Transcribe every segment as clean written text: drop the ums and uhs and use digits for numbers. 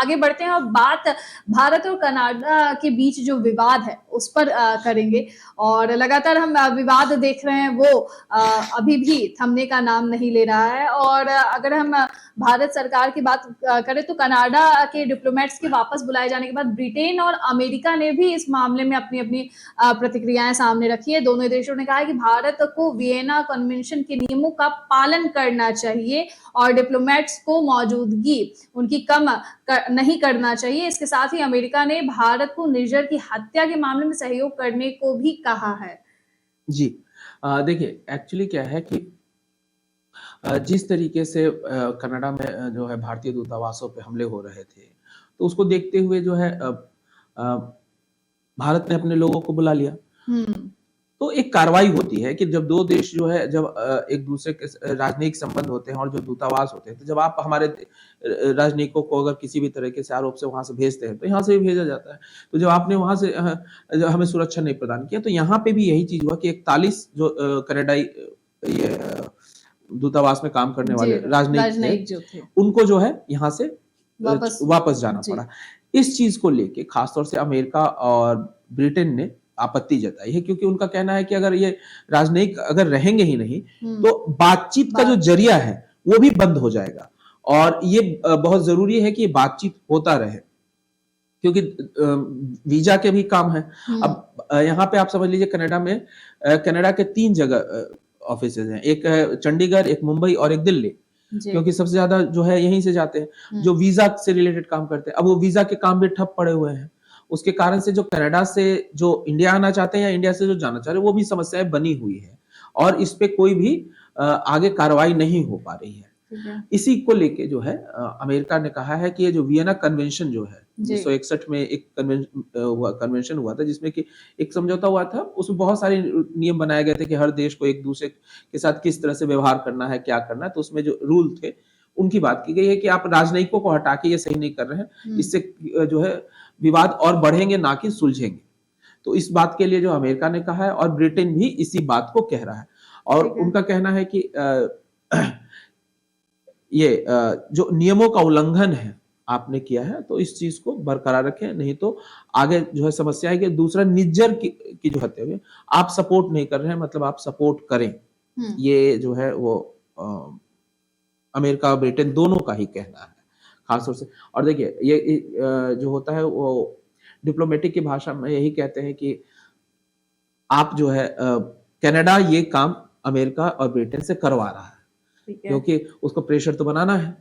आगे बढ़ते हैं और बात भारत और कनाडा के बीच जो विवाद है उस पर करेंगे। और लगातार हम विवाद देख रहे हैं वो अभी भी थमने का नाम नहीं ले रहा है। और अगर हम भारत सरकार की बात करें तो कनाडा के डिप्लोमेट्स के वापस बुलाए जाने के बाद ब्रिटेन और अमेरिका ने भी इस मामले में अपनी अपनी प्रतिक्रियाएं सामने रखी है। दोनों देशों ने कहा है कि भारत को वियना कन्वेंशन के नियमों का पालन करना चाहिए और डिप्लोमेट्स को मौजूदगी उनकी कम नहीं करना चाहिए। इसके साथ ही अमेरिका ने भारत को निज्जर की हत्या के मामले में सहयोग करने को भी कहा है। जी देखिए, एक्चुअली क्या है कि जिस तरीके से कनाडा में जो है भारतीय दूतावासों पे हमले हो रहे थे, तो उसको देखते हुए जो है भारत ने अपने लोगों को बुला लिया। तो एक कार्रवाई होती है कि जब दो देश जो है जब एक दूसरे के राजनयिक संबंध होते हैं और जो दूतावास होते हैं, तो जब आप हमारे राजनयिकों को अगर किसी भी तरह से आरोप से वहां से भेजते हैं तो यहाँ से भी भेजा जाता है। तो जब आपने वहां से हमें सुरक्षा नहीं प्रदान किया, तो यहाँ पे भी यही चीज हुआ कि 41 जो कनाडाई ये दूतावास में काम करने वाले राजनयिक थे, उनको जो है यहाँ से वापस जाना पड़ा। इस चीज को लेके खासतौर से अमेरिका और ब्रिटेन ने आपत्ति जताई है, क्योंकि उनका कहना है कि अगर ये राजनयिक अगर रहेंगे ही नहीं तो बातचीत का जो जरिया है वो भी बंद हो जाएगा। और ये बहुत जरूरी है कि बातचीत होता रहे, क्योंकि वीजा के भी काम है। अब यहाँ पे आप समझ लीजिए कनाडा में कनाडा के 3 जगह ऑफिस हैं, एक है चंडीगढ़, एक मुंबई और एक दिल्ली, क्योंकि सबसे ज्यादा जो है यहीं से जाते हैं जो वीजा से रिलेटेड काम करते हैं। अब वो वीजा के काम भी ठप पड़े हुए हैं, उसके कारण से जो कनाडा से जो इंडिया आना चाहते हैं या इंडिया से जो जाना चाह रहे हैं वो भी समस्याएं बनी हुई है और इस पे कोई भी आगे कार्रवाई नहीं हो पा रही है। इसी को लेके जो है अमेरिका ने कहा है कि ये जो वियना कन्वेंशन जो है 1961 में एक कन्वेंशन हुआ था, जिसमें कि एक समझौता हुआ था, उसमें बहुत सारे नियम बनाए गए थे कि हर देश को एक दूसरे के साथ किस तरह से व्यवहार करना है, क्या करना है। तो उसमें जो रूल थे उनकी बात की गई है कि आप राजनयिकों को हटा के ये सही नहीं कर रहे हैं, इससे जो है विवाद और बढ़ेंगे ना कि सुलझेंगे। तो इस बात के लिए जो अमेरिका ने कहा है और ब्रिटेन भी इसी बात को कह रहा है और उनका कहना है कि ये जो नियमों का उल्लंघन है आपने किया है तो इस चीज को बरकरार रखें, नहीं तो आगे जो है समस्या है कि दूसरा निज्जर की जो हत्या हुई आप सपोर्ट नहीं कर रहे हैं, मतलब आप सपोर्ट करें। ये जो है वो अमेरिका ब्रिटेन दोनों का ही कहना है खासतौर से। और देखिए ये जो होता है वो डिप्लोमेटिक की भाषा में यही कहते हैं कि आप जो है कनाडा ये काम अमेरिका और ब्रिटेन से करवा रहा है, क्योंकि उसको प्रेशर तो बनाना है।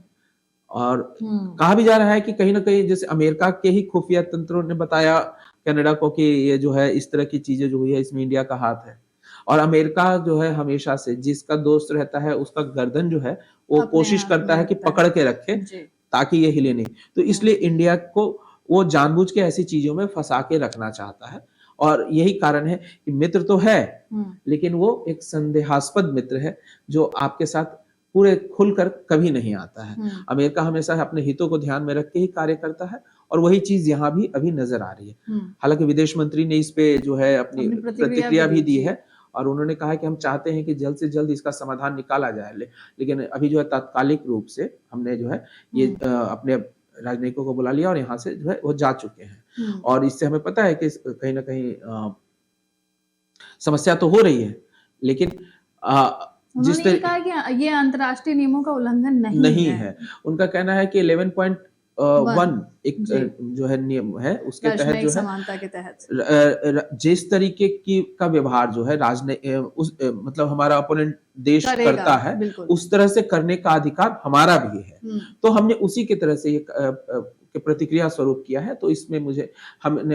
और कहा भी जा रहा है कि कहीं ना कहीं जैसे अमेरिका के ही खुफिया तंत्रों ने बताया कनाडा को कि ये जो है इस तरह की चीजें जो हुई है इसमें इंडिया का हाथ है, और अमेरिका जो है हमेशा से जिसका दोस्त रहता है उसका गर्दन जो है वो कोशिश करता है कि पकड़ के रखे ताकि ये हिले नहीं। तो इसलिए इंडिया को वो जानबूझ के ऐसी चीजों में फंसा के रखना चाहता है, और यही कारण है कि मित्र तो है लेकिन वो एक संदेहास्पद मित्र है जो आपके साथ पूरे खुलकर कभी नहीं आता है। अमेरिका हमेशा अपने हितों को ध्यान में रख के ही कार्य करता है और वही चीज यहाँ भी अभी नजर आ रही है। हालांकि विदेश मंत्री ने इस पे जो है अपनी प्रतिक्रिया भी दी है और उन्होंने कहा कि हम चाहते हैं कि जल्द से जल्द इसका समाधान निकाला जाए, लेकिन अभी जो है तात्कालिक रूप से हमने जो है ये अपने राजनयिकों को बुला लिया और यहाँ से जो है वो जा चुके हैं। और इससे हमें पता है कि कहीं ना कहीं समस्या तो हो रही है, लेकिन जिस तरह कहा कि ये अंतर्राष्ट्रीय नियमों का उल्लंघन नहीं है। उनका कहना है कि 11.1 एक जो है नियम है उसके तहत जो समानता के तहत जिस तरीके की का व्यवहार जो है मतलब हमारा अपोनेंट देश करता है उस तरह से करने का अधिकार हमारा भी है। तो हमने उसी की तरह से ये प्रतिक्रिया स्वरूप किया है। तो इसमें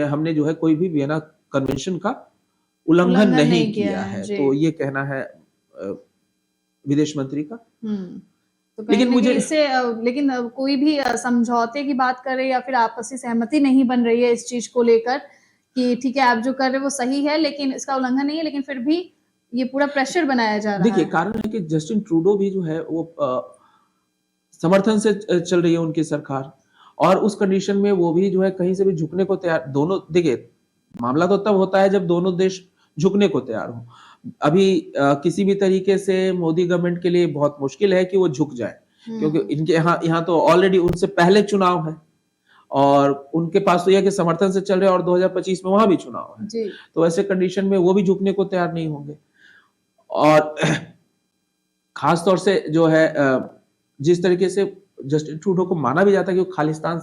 हमने जो है कोई भी वियना कन्वेंशन का उल्लंघन नहीं किया है। तो ये कहना है विदेश मंत्री का। तो लेकिन मुझे लेकिन कोई भी समझौते की बात करे या फिर आपसी सहमति नहीं बन रही है इस चीज को लेकर कि ठीक है आप जो कर रहे हैं वो सही है लेकिन इसका उल्लंघन नहीं है, लेकिन फिर भी ये पूरा प्रेशर बनाया जा रहा है। देखिए कारण है कि जस्टिन ट्रूडो भी जो है वो समर्थन से चल रही है उनकी सरकार, और उस कंडीशन में वो भी जो है कहीं से भी झुकने को तैयार। दोनों देखिए मामला तो तब होता है जब दोनों देश झुकने को तैयार हो। अभी किसी भी तरीके से मोदी गवर्नमेंट के लिए बहुत मुश्किल है कि वो झुक जाए, क्योंकि इनके यहाँ तो ऑलरेडी उनसे पहले चुनाव है और उनके पास तो यह कि समर्थन से चल रहे हैं और 2025 में वहां भी चुनाव है, जी तो ऐसे कंडीशन में वो भी झुकने को तैयार नहीं होंगे। और खास तौर से जो है जिस तरीके से जस्टिन ट्रूडो को माना भी जाता है कि वो खालिस्तान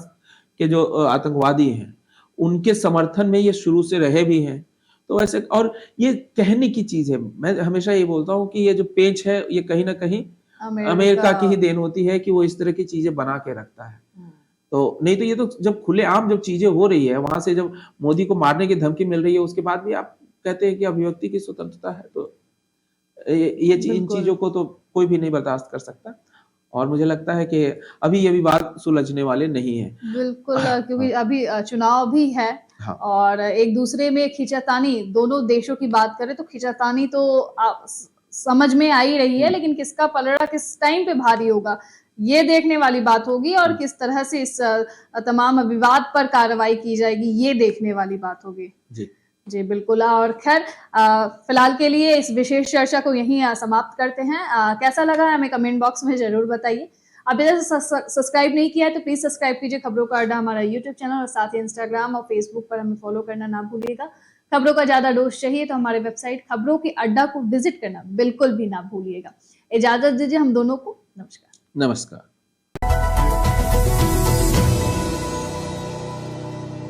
के जो आतंकवादी हैं, उनके समर्थन में ये शुरू से रहे भी हैं। तो ऐसे, और ये कहने की चीज है, मैं हमेशा ये बोलता हूँ कि ये जो पेच है ये कहीं ना कहीं अमेरिका की ही देन होती है कि वो इस तरह की चीजें बना के रखता है। तो नहीं तो ये तो जब खुलेआम जब चीजें हो रही है, वहां से जब मोदी को मारने की धमकी मिल रही है, उसके बाद भी आप कहते हैं कि अभिव्यक्ति की स्वतंत्रता है, तो इन चीजों को तो कोई भी नहीं बर्दाश्त कर सकता। और मुझे लगता है कि अभी ये विवाद सुलझने वाले नहीं है। बिल्कुल, क्योंकि अभी चुनाव भी है। हाँ। और एक दूसरे में खींचातानी, दोनों देशों की बात करें तो खींचातानी तो समझ में आ ही रही है, लेकिन किसका पलड़ा किस टाइम पे भारी होगा ये देखने वाली बात होगी, और किस तरह से इस तमाम विवाद पर कार्रवाई की जाएगी ये देखने वाली बात होगी। जी बिल्कुल। और खैर फिलहाल के लिए इस विशेष चर्चा को यहीं समाप्त करते हैं। कैसा लगा हमें कमेंट बॉक्स में जरूर बताइए। अभी तक सब्सक्राइब नहीं किया है तो प्लीज सब्सक्राइब कीजिए खबरों का अड्डा हमारा यूट्यूब चैनल, और साथ ही इंस्टाग्राम और फेसबुक पर हमें फॉलो करना ना भूलिएगा। खबरों का ज्यादा डोज चाहिए तो हमारे वेबसाइट खबरों के अड्डा को विजिट करना बिल्कुल भी ना भूलिएगा। इजाजत दीजिए हम दोनों को। नमस्कार। नमस्कार।